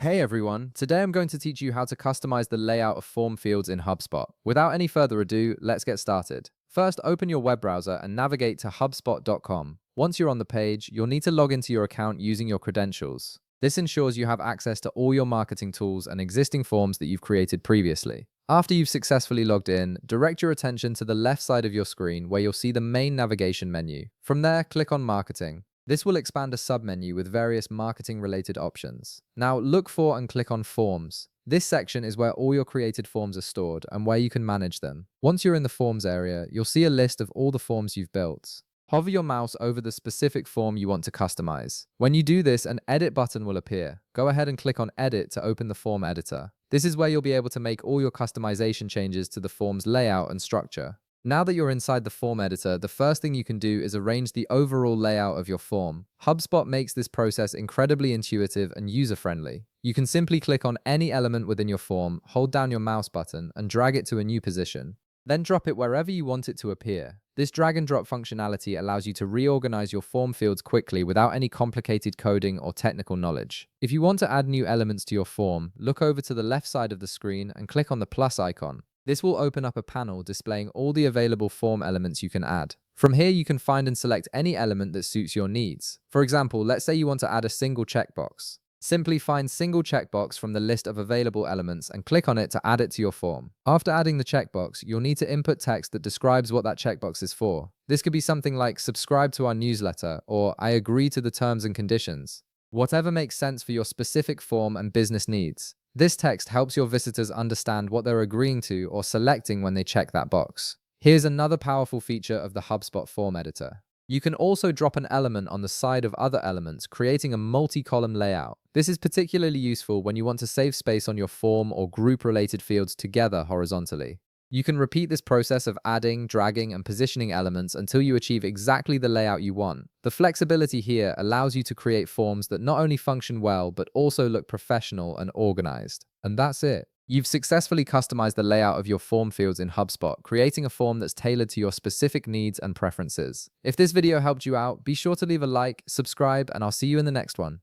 Hey everyone, today I'm going to teach you how to customize the layout of form fields in HubSpot. Without any further ado, let's get started. First, open your web browser and navigate to hubspot.com. Once you're on the page, you'll need to log into your account using your credentials. This ensures you have access to all your marketing tools and existing forms that you've created previously. After you've successfully logged in, direct your attention to the left side of your screen where you'll see the main navigation menu. From there, click on Marketing. This will expand a submenu with various marketing-related options. Now, look for and click on Forms. This section is where all your created forms are stored and where you can manage them. Once you're in the Forms area, you'll see a list of all the forms you've built. Hover your mouse over the specific form you want to customize. When you do this, an Edit button will appear. Go ahead and click on Edit to open the form editor. This is where you'll be able to make all your customization changes to the form's layout and structure. Now that you're inside the form editor, the first thing you can do is arrange the overall layout of your form. HubSpot makes this process incredibly intuitive and user-friendly. You can simply click on any element within your form, hold down your mouse button, and drag it to a new position. Then drop it wherever you want it to appear. This drag and drop functionality allows you to reorganize your form fields quickly without any complicated coding or technical knowledge. If you want to add new elements to your form, look over to the left side of the screen and click on the plus icon. This will open up a panel displaying all the available form elements you can add. From here, you can find and select any element that suits your needs. For example, let's say you want to add a single checkbox. Simply find single checkbox from the list of available elements and click on it to add it to your form. After adding the checkbox, you'll need to input text that describes what that checkbox is for. This could be something like subscribe to our newsletter or I agree to the terms and conditions. Whatever makes sense for your specific form and business needs. This text helps your visitors understand what they're agreeing to or selecting when they check that box. Here's another powerful feature of the HubSpot form editor. You can also drop an element on the side of other elements, creating a multi-column layout. This is particularly useful when you want to save space on your form or group-related fields together horizontally. You can repeat this process of adding, dragging, and positioning elements until you achieve exactly the layout you want. The flexibility here allows you to create forms that not only function well, but also look professional and organized. And that's it. You've successfully customized the layout of your form fields in HubSpot, creating a form that's tailored to your specific needs and preferences. If this video helped you out, be sure to leave a like, subscribe, and I'll see you in the next one.